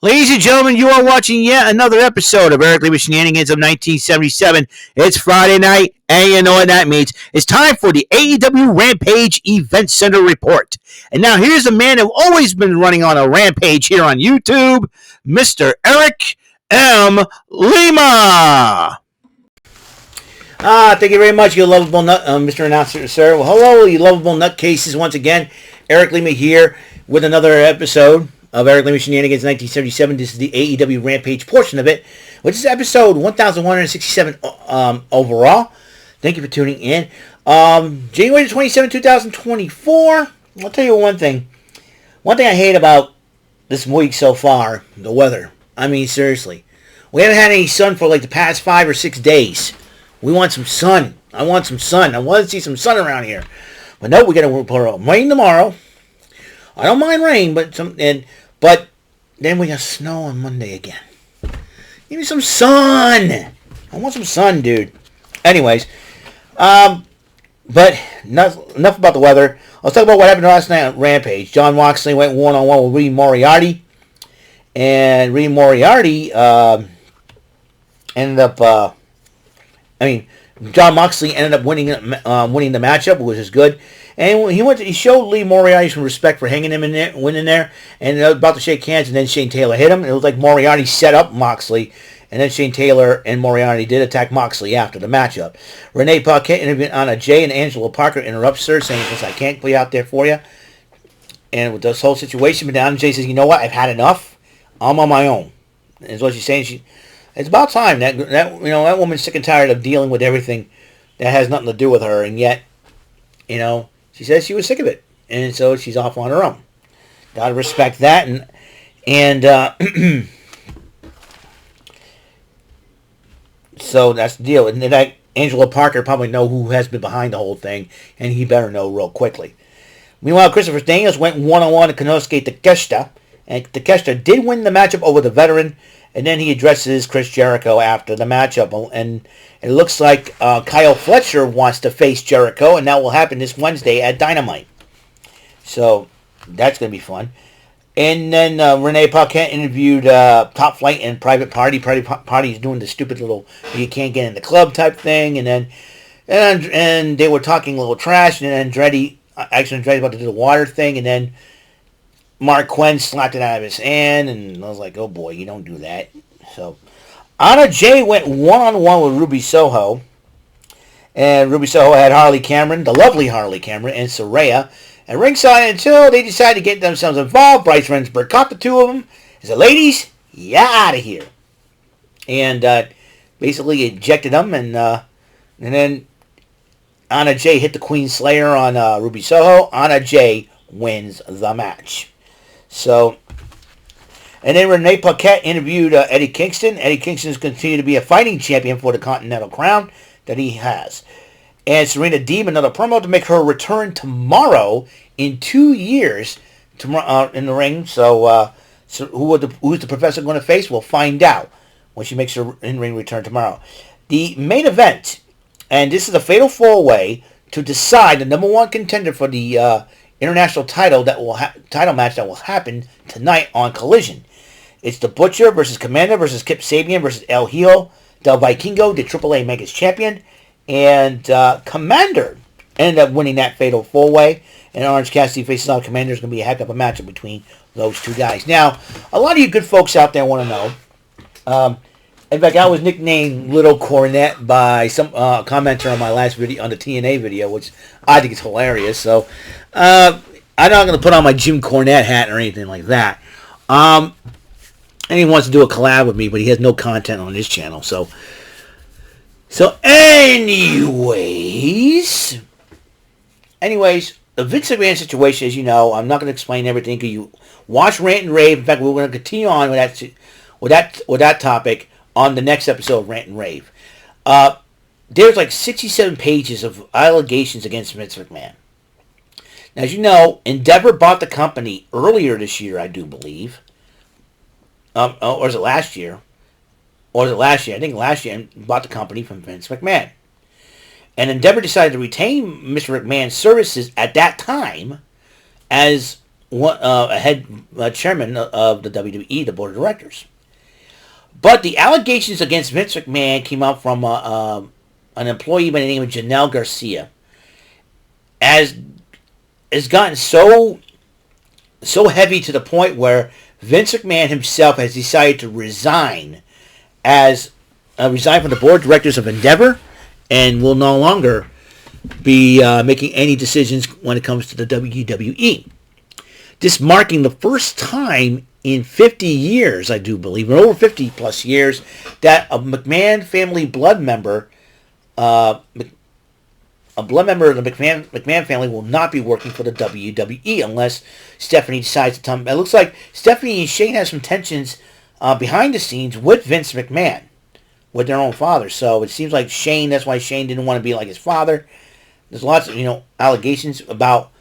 Ladies and gentlemen, you are watching yet another episode of Eric Lima Shenanigans of 1977. It's Friday night, and you know what that means. It's time for the AEW Rampage Event Center Report. And now here's a man who's always been running on a rampage here on YouTube, Mr. Eric M. Lima. Thank you very much, you lovable Mr. Announcer, sir. Well, hello, you lovable nutcases. Once again, Eric Lima here with another episode of Eric Lima Shenanigans 1977. This is the AEW Rampage portion of it, which is episode 1167 overall. Thank you for tuning in. January 27, 2024. I'll tell you one thing. One thing I hate about this week so far, the weather. I mean, seriously. We haven't had any sun for like the past 5 or 6 days. We want some sun. I want some sun. I want to see some sun around here. But no, we got to rain tomorrow. I don't mind rain, but then we got snow on Monday again. Give me some sun. I want some sun, dude. Anyways, but enough about the weather. Let's talk about what happened last night on Rampage. Jon Moxley went one-on-one with Reed Moriarty, and Reed Moriarty ended up. Jon Moxley ended up winning the matchup, which is good. And he showed Lee Moriarty some respect for hanging him in there, winning there, and about to shake hands, and then Shane Taylor hit him. It was like Moriarty set up Moxley, and then Shane Taylor and Moriarty did attack Moxley after the matchup. Renee Paquette interviewed Anna Jay, and Angelo Parker interrupts her, saying, "I can't be out there for you." And with this whole situation, but Anna Jay says, "You know what? I've had enough. I'm on my own." And that's what she's saying. It's about time that woman's sick and tired of dealing with everything that has nothing to do with her, and yet, she says she was sick of it, and so she's off on her own. Gotta respect that, and so that's the deal. And that Angelo Parker probably know who has been behind the whole thing, and he better know real quickly. Meanwhile, Christopher Daniels went one-on-one to Konosuke Takeshita, and Takeshita did win the matchup over the veteran, and then he addresses Chris Jericho after the matchup, and it looks like Kyle Fletcher wants to face Jericho, and that will happen this Wednesday at Dynamite. So that's going to be fun. And then Renee Paquette interviewed Top Flight and Private Party. Private Party is doing the stupid little you can't get in the club type thing, and they were talking a little trash, and then Andretti's about to do the water thing, and then Mark Quinn slapped it out of his hand, and I was like, oh boy, you don't do that. So Anna Jay went one-on-one with Ruby Soho, and Ruby Soho had Harley Cameron, the lovely Harley Cameron, and Saraya at ringside until they decided to get themselves involved. Bryce Remsburg caught the two of them and said, "Ladies, you're out of here," and basically ejected them, and then Anna Jay hit the Queen Slayer on Ruby Soho. Anna Jay wins the match. So, and then Renee Paquette interviewed Eddie Kingston. Eddie Kingston has continued to be a fighting champion for the Continental Crown that he has. And Serena Deeb, another promo to make her return tomorrow in 2 years in the ring. So who's the professor going to face? We'll find out when she makes her in-ring return tomorrow. The main event, and this is a fatal four-way to decide the number one contender for the international title title match that will happen tonight on Collision. It's the Butcher versus Commander versus Kip Sabian versus El Hijo del Vikingo, the AAA Megas champion. And Commander ended up winning that fatal four-way. And Orange Cassidy faces out Commander. Is going to be a heck of a matchup between those two guys. Now, a lot of you good folks out there want to know. In fact, I was nicknamed Little Cornet by some commenter on my last video, on the TNA video, which I think is hilarious. So, I'm not going to put on my Jim Cornette hat or anything like that. And he wants to do a collab with me, but he has no content on his channel. So anyways, the Vince McMahon situation, as you know, I'm not going to explain everything. Because you watch Rant and Rave. In fact, we're going to continue on with that topic on the next episode of Rant and Rave. There's like 67 pages of allegations against Vince McMahon. Now, as you know, Endeavor bought the company earlier this year, I do believe. Or was it last year? I think last year, and bought the company from Vince McMahon. And Endeavor decided to retain Mr. McMahon's services at that time as a head chairman of the WWE, the board of directors. But the allegations against Vince McMahon came out from an employee by the name of Janelle Garcia. Has gotten so heavy to the point where Vince McMahon himself has decided to resign from the board of directors of Endeavor, and will no longer be making any decisions when it comes to the WWE. This marking the first time in 50 years, I do believe, or over 50 plus years, that a McMahon family blood member, a blood member of the McMahon family, will not be working for the WWE unless Stephanie decides to tell him. It looks like Stephanie and Shane have some tensions behind the scenes with Vince McMahon, with their own father. So it seems like that's why Shane didn't want to be like his father. There's lots of, allegations about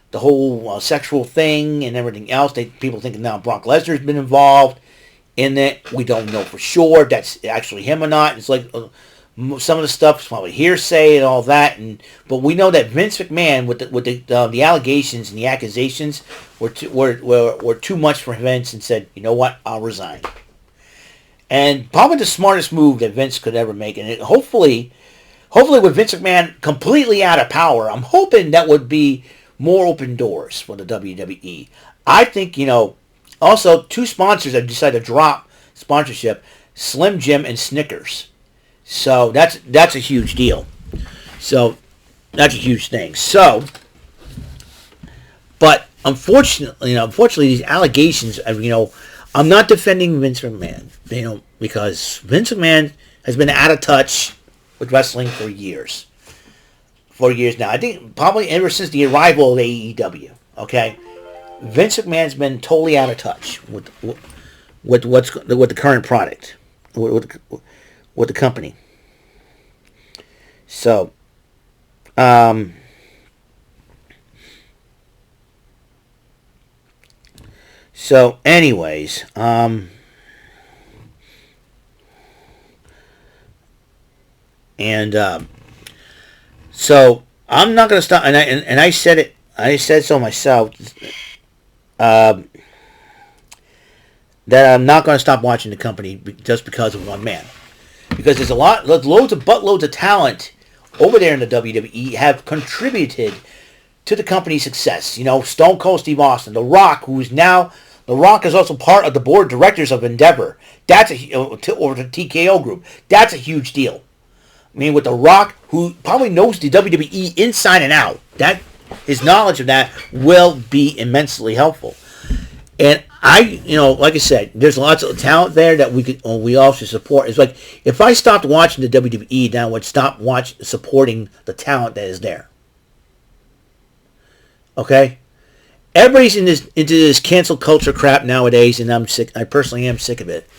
the whole sexual thing and everything else. People thinking now Brock Lesnar's been involved in it. We don't know for sure if that's actually him or not. It's like some of the stuff is probably hearsay and all that. But we know that Vince McMahon, with the allegations and the accusations, were too much for Vince, and said, you know what, I'll resign. And probably the smartest move that Vince could ever make. And hopefully with Vince McMahon completely out of power, I'm hoping that would be more open doors for the WWE. I think, also 2 sponsors have decided to drop sponsorship, Slim Jim and Snickers. So that's a huge deal. So that's a huge thing. So, but unfortunately, these allegations of, I'm not defending Vince McMahon, because Vince McMahon has been out of touch with wrestling for years. For years now. I think probably ever since the arrival of AEW. Okay, Vince McMahon's been totally out of touch with the current product, with the company. So, anyways, so I'm not going to stop, and I said it. I said so myself. That I'm not going to stop watching the company just because of one man, because there's buttloads of talent over there in the WWE have contributed to the company's success. Stone Cold Steve Austin, The Rock, The Rock is also part of the board of directors of Endeavor. That's or the TKO group. That's a huge deal. I mean, with The Rock, who probably knows the WWE inside and out, his knowledge of that will be immensely helpful. And like I said, there's lots of talent there that we all should support. It's like, if I stopped watching the WWE, then I would stop supporting the talent that is there. Okay? Everybody's into this cancel culture crap nowadays, and I'm sick. I personally am sick of it.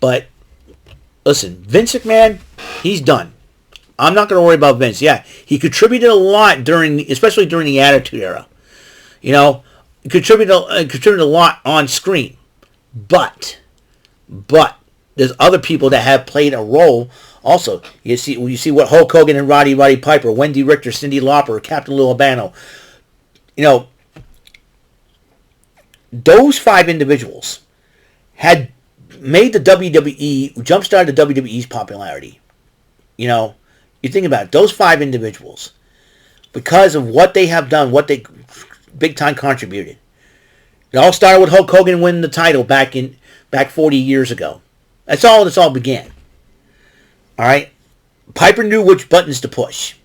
But listen, Vince McMahon, he's done. I'm not going to worry about Vince. Yeah, he contributed a lot especially during the Attitude Era. He contributed a lot on screen. But there's other people that have played a role also. You see what Hulk Hogan and Roddy Piper, Wendy Richter, Cyndi Lauper, Captain Lou Albano. Those 5 individuals had made the WWE, jump-started the WWE's popularity. You think about it, those 5 individuals, because of what they have done, what they big time contributed. It all started with Hulk Hogan winning the title back 40 years ago. That's all this all began. All right? Piper knew which buttons to push.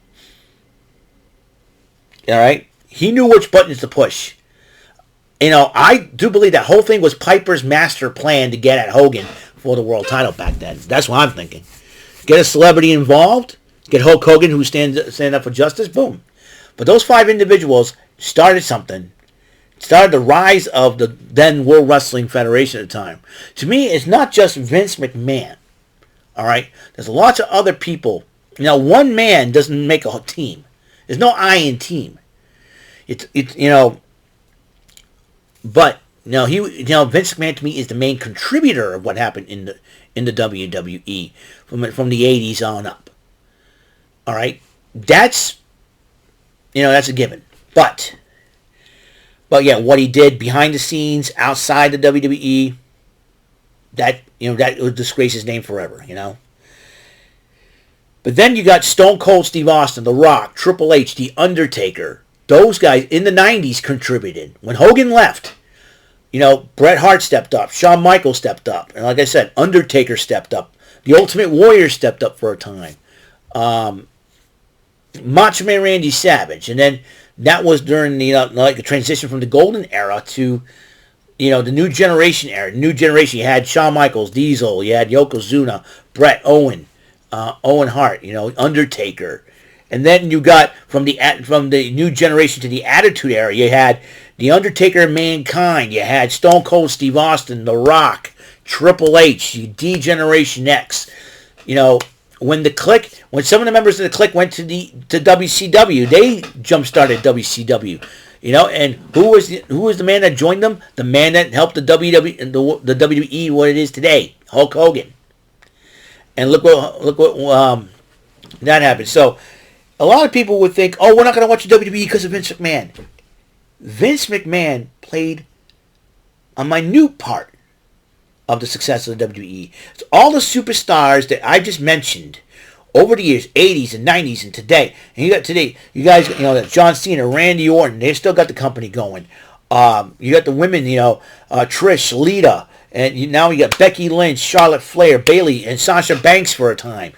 All right? He knew which buttons to push. I do believe that whole thing was Piper's master plan to get at Hogan for the world title back then. That's what I'm thinking. Get a celebrity involved. Get Hulk Hogan, who stand up for justice. Boom. But those 5 individuals started something. Started the rise of the then World Wrestling Federation at the time. To me, it's not just Vince McMahon. All right? There's lots of other people. One man doesn't make a team. There's no I in team. But Vince McMahon to me is the main contributor of what happened in the WWE from the 80s on up. All right, that's a given. But But yeah, what he did behind the scenes, outside the WWE, that would disgrace his name forever. But then you got Stone Cold Steve Austin, The Rock, Triple H, The Undertaker. Those guys in the 90s contributed. When Hogan left, Bret Hart stepped up. Shawn Michaels stepped up. And like I said, Undertaker stepped up. The Ultimate Warrior stepped up for a time. Macho Man Randy Savage. And then that was during the transition from the Golden Era to the New Generation era. New Generation, you had Shawn Michaels, Diesel, you had Yokozuna, Bret, Owen Hart, Undertaker. And then you got from the New Generation to the Attitude Era, you had The Undertaker and Mankind, you had Stone Cold Steve Austin, The Rock, Triple H, D-Generation X. When some of the members of the Clique went to WCW, they jump-started WCW. And who was the man that joined them? The man that helped the WWE what it is today, Hulk Hogan. And look what that happened. So a lot of people would think, oh, we're not going to watch the WWE because of Vince McMahon. Vince McMahon played a minute part of the success of the WWE. It's all the superstars that I just mentioned over the years, 80s and 90s and today. And you guys, John Cena, Randy Orton, they've still got the company going. You got the women, Trish, Lita, and now you got Becky Lynch, Charlotte Flair, Bayley, and Sasha Banks for a time.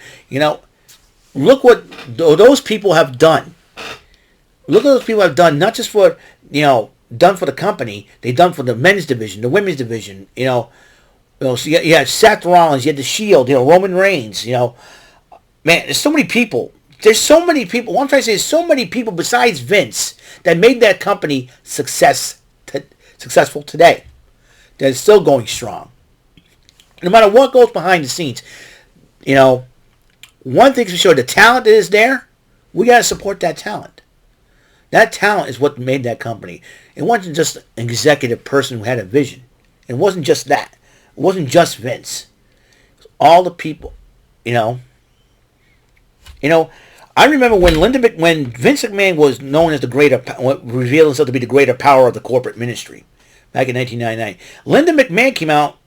Look what those people have done. Look what those people have done, not just for, done for the company. They've done for the men's division, the women's division, so you had Seth Rollins, you had The Shield, Roman Reigns, Man, there's so many people. What I'm trying to say is so many people besides Vince that made that company successful today. That is still going strong. No matter what goes behind the scenes, one thing's for sure, the talent that is there, we got to support that talent. That talent is what made that company. It wasn't just an executive person who had a vision. It wasn't just that. It wasn't just Vince. It was all the people, I remember when Vince McMahon was known as revealed himself to be the greater power of the corporate ministry back in 1999. Linda McMahon came out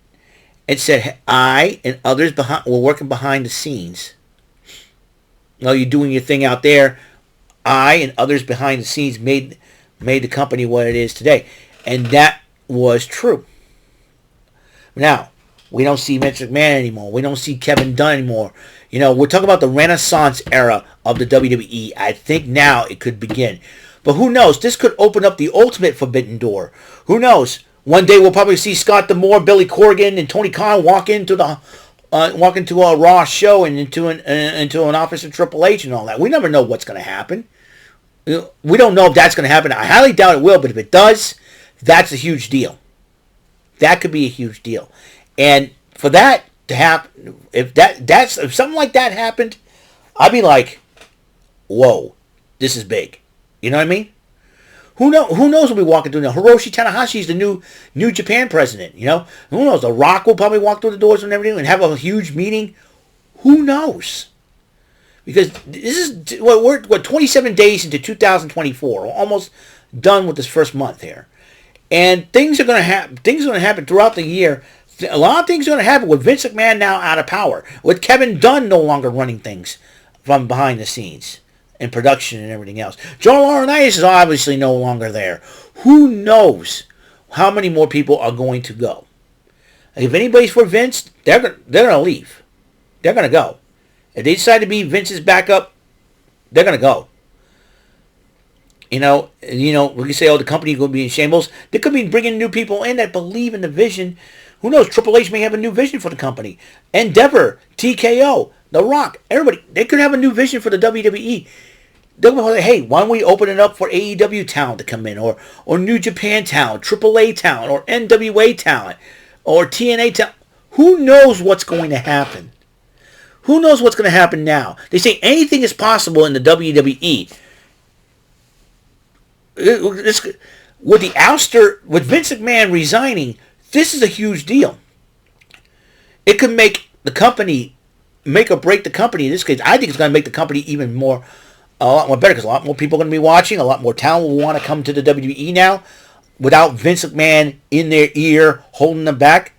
and said, I and others were working behind the scenes. You're doing your thing out there. I and others behind the scenes made the company what it is today. And that was true. Now, we don't see Vince McMahon anymore. We don't see Kevin Dunn anymore. We're talking about the Renaissance era of the WWE. I think now it could begin. But who knows? This could open up the ultimate forbidden door. Who knows? One day we'll probably see Scott D'Amore, Billy Corgan, and Tony Khan walk into a Raw show and into an office of Triple H and all that. We never know what's going to happen. We don't know if that's going to happen. I highly doubt it will, but if it does, that's a huge deal. That could be a huge deal. And for that to happen, if something like that happened, I'd be like, whoa, this is big. You know what I mean? Who knows what we walking through now? Hiroshi Tanahashi is the new Japan president. Who knows? The Rock will probably walk through the doors and everything and have a huge meeting. Who knows? Because this is we're 27 days into 2024. We're almost done with this first month here, and things are going to happen. Things are going to happen throughout the year. A lot of things are going to happen with Vince McMahon now out of power, with Kevin Dunn no longer running things from behind the scenes and production and everything else. Joe Laurinaitis is obviously no longer there. Who knows how many more people are going to go? If anybody's for Vince, they're going to leave. They're going to go. If they decide to be Vince's backup, they're going to go. We can say, the company is going to be in shambles. They could be bringing new people in that believe in the vision. Who knows? Triple H may have a new vision for the company. Endeavor, TKO, The Rock, everybody, they could have a new vision for the WWE. They're going to say, hey, why don't we open it up for AEW talent to come in, or New Japan talent, AAA talent, or NWA talent, or TNA talent. Who knows what's going to happen? Who knows what's going to happen now? They say anything is possible in the WWE. With the ouster, with Vince McMahon resigning, this is a huge deal. It could make the company, make or break the company. In this case, I think it's going to make the company a lot more better, because a lot more people are going to be watching. A lot more talent will want to come to the WWE now. without Vince McMahon in their ear holding them back.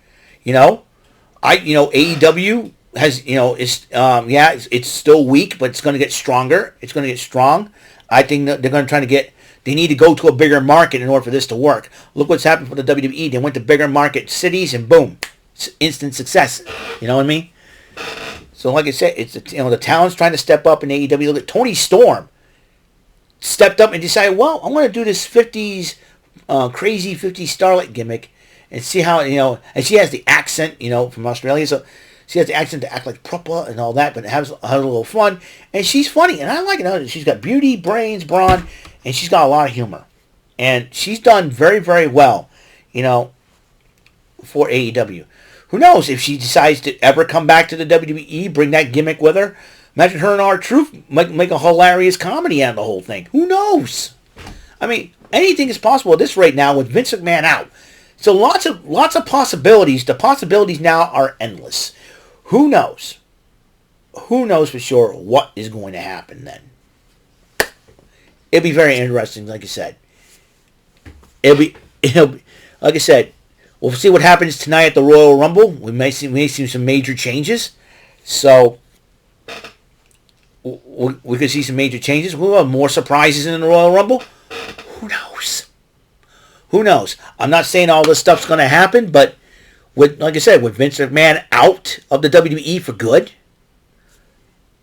AEW has, it's still weak, but it's going to get stronger. It's going to get strong. I think that they're going to try to they need to go to a bigger market in order for this to work. Look what's happened for the WWE. They went to bigger market cities and boom, instant success. You know what I mean? So like I said, it's the talent's trying to step up in AEW. Look at Tony Storm stepped up and decided, well, I'm going to do this 50s crazy 50s starlet gimmick and see how, and she has the accent, from Australia, so she has the accent to act like proper and all that, but it has a little fun, and she's funny, and I like it. She's got beauty, brains, brawn, and she's got a lot of humor, and she's done very, very well, for AEW. Who knows if she decides to ever come back to the WWE, bring that gimmick with her. Imagine her and R-Truth make a hilarious comedy out of the whole thing. Who knows? I mean, anything is possible at this rate now with Vince McMahon out. So lots of possibilities. The possibilities now are endless. Who knows? Who knows for sure what is going to happen then? It'll be very interesting, like I said. It'll be like I said. We'll see what happens tonight at the Royal Rumble. We may see some major changes. So we could see some major changes. We'll have more surprises in the Royal Rumble. Who knows? Who knows? I'm not saying all this stuff's going to happen, but like I said, with Vince McMahon out of the WWE for good,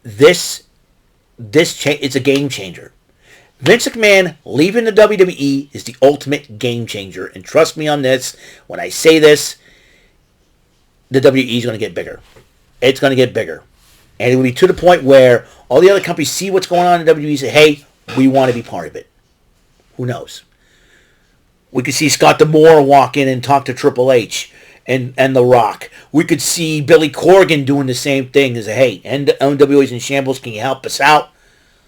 it's a game changer. Vince McMahon leaving the WWE is the ultimate game changer. And trust me on this, when I say this, the WWE is going to get bigger. It's going to get bigger. And it will be to the point where all the other companies see what's going on in WWE and say, hey, we want to be part of it. Who knows? We could see Scott D'Amore walk in and talk to Triple H and The Rock. We could see Billy Corgan doing the same thing as, hey, NWA is in shambles. Can you help us out?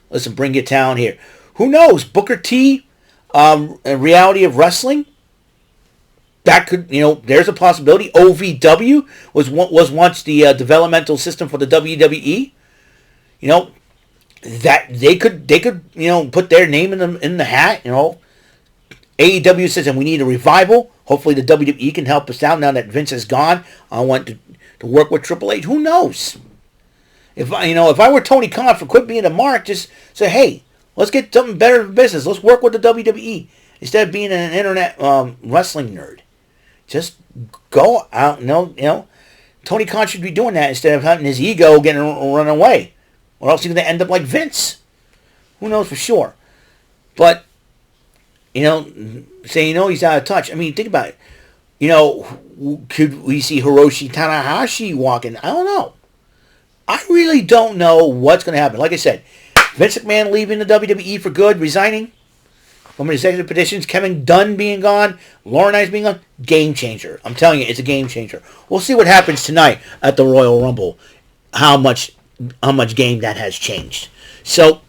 Listen, bring your talent here. Who knows? Booker T, a reality of wrestling. That could, there's a possibility. OVW was once the developmental system for the WWE. That they could put their name in the hat. AEW says, and we need a revival. Hopefully the WWE can help us out now that Vince is gone. I want to work with Triple H. Who knows? If I were Tony Khan, for quit being a mark, just say, hey, let's get something better for business. Let's work with the WWE instead of being an internet wrestling nerd. Just go out. Tony Khan should be doing that instead of having his ego getting run away, or else he's going to end up like Vince. Who knows for sure? But saying he's out of touch. I mean, think about it. Could we see Hiroshi Tanahashi walking? I don't know. I really don't know what's going to happen. Like I said, Vince McMahon leaving the WWE for good, resigning from executive positions, Kevin Dunn being gone, Laurinaitis being gone, game changer. I'm telling you, it's a game changer. We'll see what happens tonight at the Royal Rumble, how much game that has changed. So,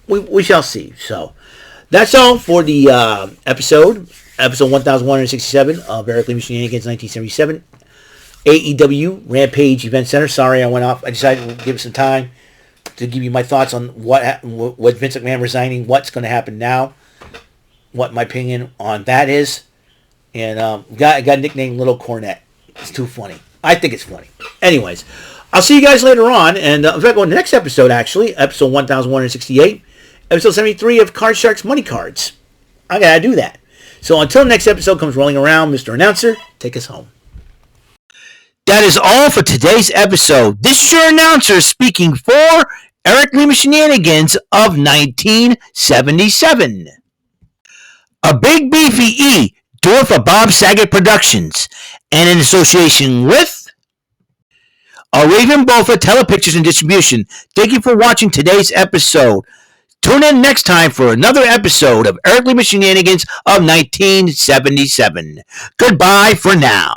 we shall see. So, that's all for the episode 1167 of Eric Lima Shenanigans 1977. AEW Rampage Event Center. Sorry I went off. I decided to give it some time to give you my thoughts on what Vince McMahon resigning, what's going to happen now, what my opinion on that is. And got nicknamed Little Cornette. It's too funny. I think it's funny. Anyways, I'll see you guys later on. And in fact, on the next episode, actually, episode 1168, episode 73 of Card Sharks Money Cards. I got to do that. So until the next episode comes rolling around, Mr. Announcer, take us home. That is all for today's episode. This is your announcer speaking for Eric Lima Shenanigans of 1977. A Big Beefy E, do it for Bob Saget Productions, and in association with a Raven Bofa Telepictures and Distribution. Thank you for watching today's episode. Tune in next time for another episode of Eric Lima Shenanigans of 1977. Goodbye for now.